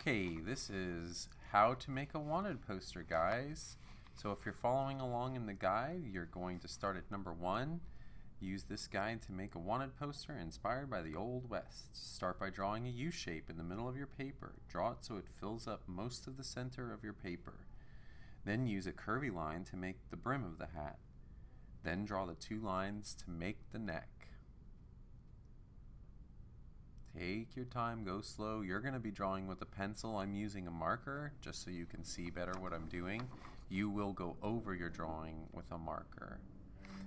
Okay, this is how to make a wanted poster, guys. So if you're following along in the guide, you're going to start at number 1. Use this guide to make a wanted poster inspired by the Old West. Start by drawing a U shape in the middle of your paper. Draw it so it fills up most of the center of your paper. Then use a curvy line to make the brim of the hat. Then draw the 2 lines to make the neck. Take your time, go slow. You're going to be drawing with a pencil. I'm using a marker just so you can see better what I'm doing. You will go over your drawing with a marker.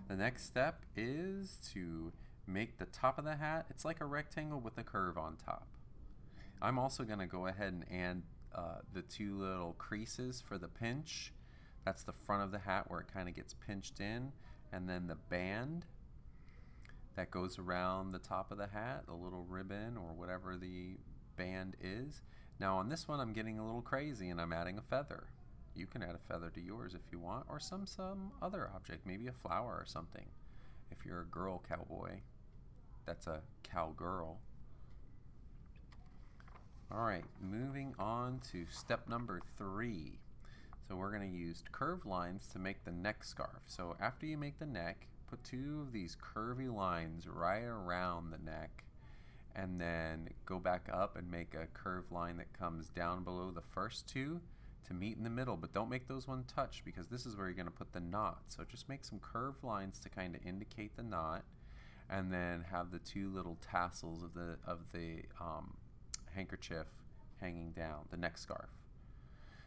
The next step is to make the top of the hat. It's like a rectangle with a curve on top. I'm also going to go ahead and add the 2 little creases for the pinch. That's the front of the hat where it kind of gets pinched in, and then the band that goes around the top of the hat, the little ribbon or whatever the band is. Now on this one I'm getting a little crazy and I'm adding a feather. You can add a feather to yours if you want, or some other object, maybe a flower or something. If you're a girl cowboy, that's a cowgirl. Alright, moving on to step number 3. So we're going to use curved lines to make the neck scarf. So after you make the neck, put 2 of these curvy lines right around the neck, and then go back up and make a curved line that comes down below the first 2 to meet in the middle, but don't make those one touch because this is where you're going to put the knot. So just make some curved lines to kind of indicate the knot, and then have the 2 little tassels of the handkerchief hanging down, the neck scarf.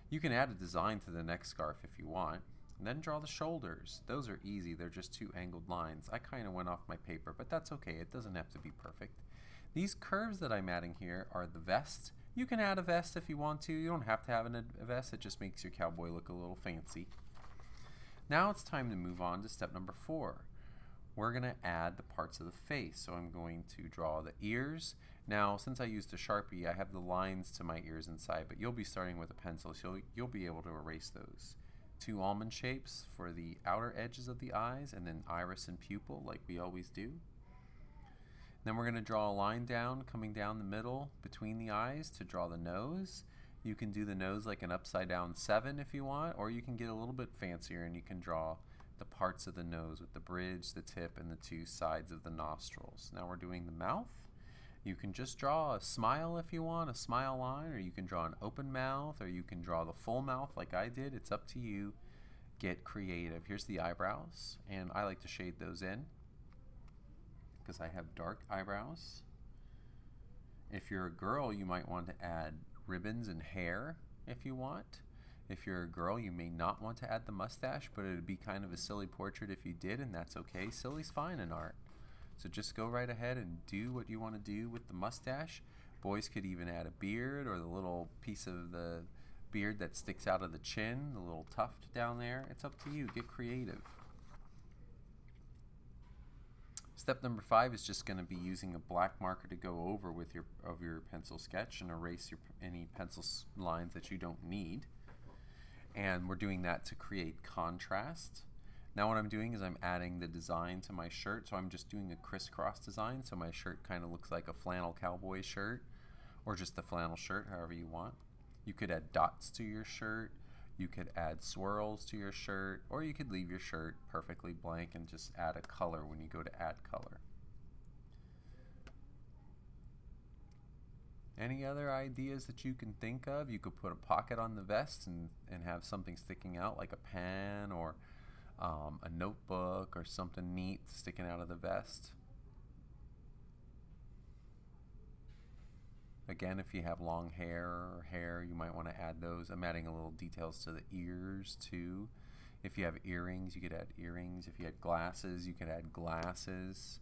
You can add a design to the neck scarf if you want. And then draw the shoulders. Those are easy, they're just 2 angled lines. I kind of went off my paper, but that's okay, it doesn't have to be perfect. These curves that I'm adding here are the vest. You can add a vest if you want to. You don't have to have a vest, it just makes your cowboy look a little fancy. Now it's time to move on to step number 4. We're going to add the parts of the face. So I'm going to draw the ears. Now since I used a Sharpie, I have the lines to my ears inside, but you'll be starting with a pencil, so you'll be able to erase those. 2 almond shapes for the outer edges of the eyes, and then iris and pupil like we always do. Then we're going to draw a line down, coming down the middle between the eyes to draw the nose. You can do the nose like an upside down 7 if you want, or you can get a little bit fancier and you can draw the parts of the nose with the bridge, the tip, and the 2 sides of the nostrils. Now we're doing the mouth. You can just draw a smile if you want, a smile line, or you can draw an open mouth, or you can draw the full mouth like I did. It's up to you. Get creative. Here's the eyebrows, and I like to shade those in because I have dark eyebrows. If you're a girl, you might want to add ribbons and hair if you want. If you're a girl, you may not want to add the mustache, but it would be kind of a silly portrait if you did, and that's okay. Silly's fine in art. So just go right ahead and do what you want to do with the mustache. Boys could even add a beard, or the little piece of the beard that sticks out of the chin, the little tuft down there. It's up to you. Get creative. Step number 5 is just going to be using a black marker to go over with your pencil sketch and erase any pencil lines that you don't need. And we're doing that to create contrast. Now what I'm doing is I'm adding the design to my shirt, so I'm just doing a crisscross design, so my shirt kind of looks like a flannel cowboy shirt, or just a flannel shirt, however you want. You could add dots to your shirt, you could add swirls to your shirt, or you could leave your shirt perfectly blank and just add a color when you go to add color. Any other ideas that you can think of? You could put a pocket on the vest and have something sticking out like a pen, or a notebook, or something neat sticking out of the vest. Again, if you have long hair, you might want to add those. I'm adding a little details to the ears too. If you have earrings, you could add earrings. If you had glasses, you could add glasses.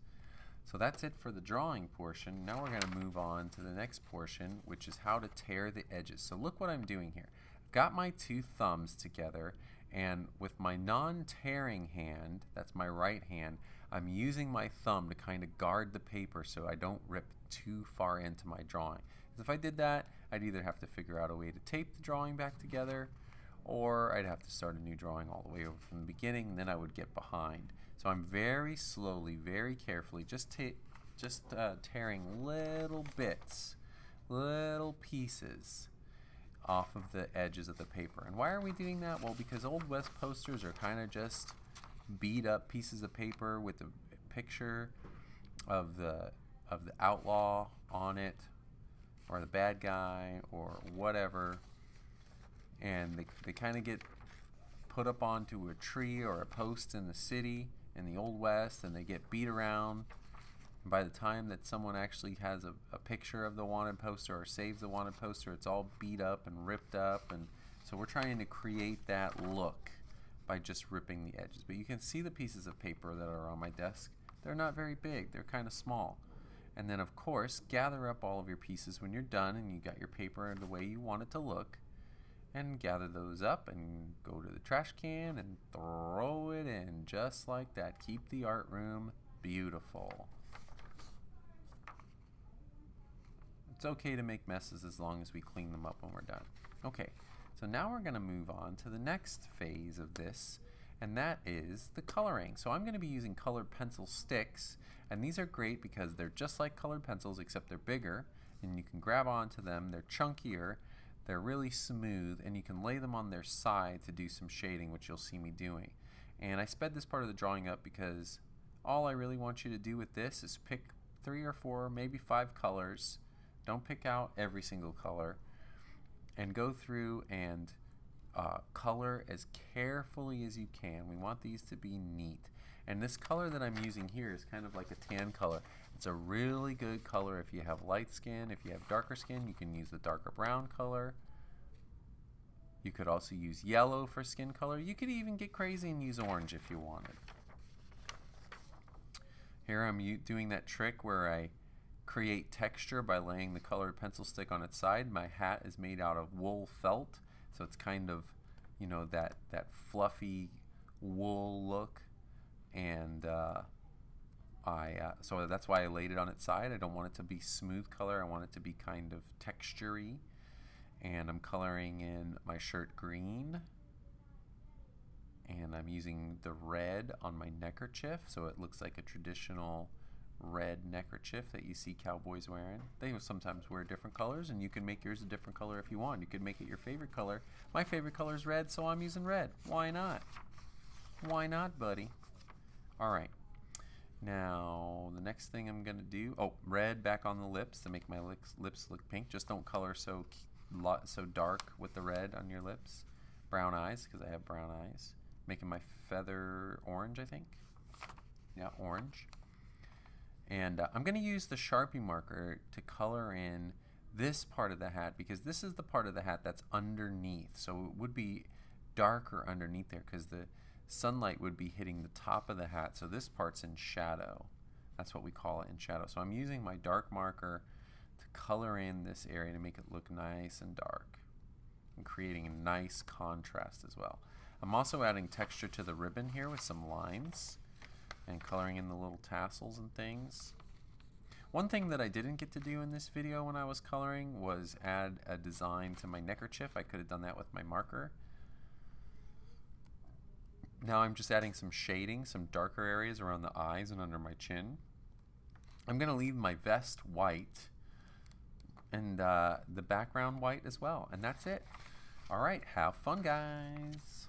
So that's it for the drawing portion. Now we're going to move on to the next portion, which is how to tear the edges. So look what I'm doing here. I've got my 2 thumbs together, and with my non-tearing hand, that's my right hand, I'm using my thumb to kind of guard the paper so I don't rip too far into my drawing. Because if I did that, I'd either have to figure out a way to tape the drawing back together, or I'd have to start a new drawing all the way over from the beginning, and then I would get behind. So I'm very slowly, very carefully, just tearing little bits, little pieces. off of the edges of the paper. And why are we doing that? Well, because Old West posters are kind of just beat up pieces of paper with a picture of the outlaw on it, or the bad guy, or whatever, and they kind of get put up onto a tree or a post in the city in the Old West, and they get beat around. And by the time that someone actually has a picture of the wanted poster or saves the wanted poster, it's all beat up and ripped up. And so we're trying to create that look by just ripping the edges. But you can see the pieces of paper that are on my desk. They're not very big, they're kind of small. And then of course, gather up all of your pieces when you're done and you got your paper the way you want it to look, and gather those up and go to the trash can and throw it in just like that. Keep the art room beautiful. It's okay to make messes as long as we clean them up when we're done. Okay, so now we're going to move on to the next phase of this, and that is the coloring. So I'm going to be using colored pencil sticks, and these are great because they're just like colored pencils except they're bigger, and you can grab onto them. They're chunkier, they're really smooth, and you can lay them on their side to do some shading, which you'll see me doing. And I sped this part of the drawing up because all I really want you to do with this is pick 3 or 4, maybe 5 colors. Don't pick out every single color, and go through and color as carefully as you can. We want these to be neat. And this color that I'm using here is kind of like a tan color. It's a really good color if you have light skin. If you have darker skin, you can use the darker brown color. You could also use yellow for skin color. You could even get crazy and use orange if you wanted. Here I'm doing that trick where I create texture by laying the colored pencil stick on its side. My hat is made out of wool felt, so it's kind of, you know, that fluffy wool look, and so that's why I laid it on its side. I don't want it to be smooth color, I want it to be kind of textury. And I'm coloring in my shirt green, and I'm using the red on my neckerchief, so it looks like a traditional red neckerchief that you see cowboys wearing. They sometimes wear different colors, and you can make yours a different color if you want. You could make it your favorite color. My favorite color is red, so I'm using red. Why not? Why not, buddy? Alright, now the next thing I'm gonna do, red back on the lips to make my lips look pink. Just don't color so dark with the red on your lips. Brown eyes, because I have brown eyes. Making my feather orange, I think. Yeah, orange. And I'm going to use the Sharpie marker to color in this part of the hat, because this is the part of the hat that's underneath. So it would be darker underneath there because the sunlight would be hitting the top of the hat. So this part's in shadow. That's what we call it, in shadow. So I'm using my dark marker to color in this area to make it look nice and dark, and creating a nice contrast as well. I'm also adding texture to the ribbon here with some lines, and coloring in the little tassels and things. One thing that I didn't get to do in this video when I was coloring was add a design to my neckerchief. I could have done that with my marker. Now I'm just adding some shading, some darker areas around the eyes and under my chin. I'm going to leave my vest white and the background white as well, and that's it. Alright, have fun, guys.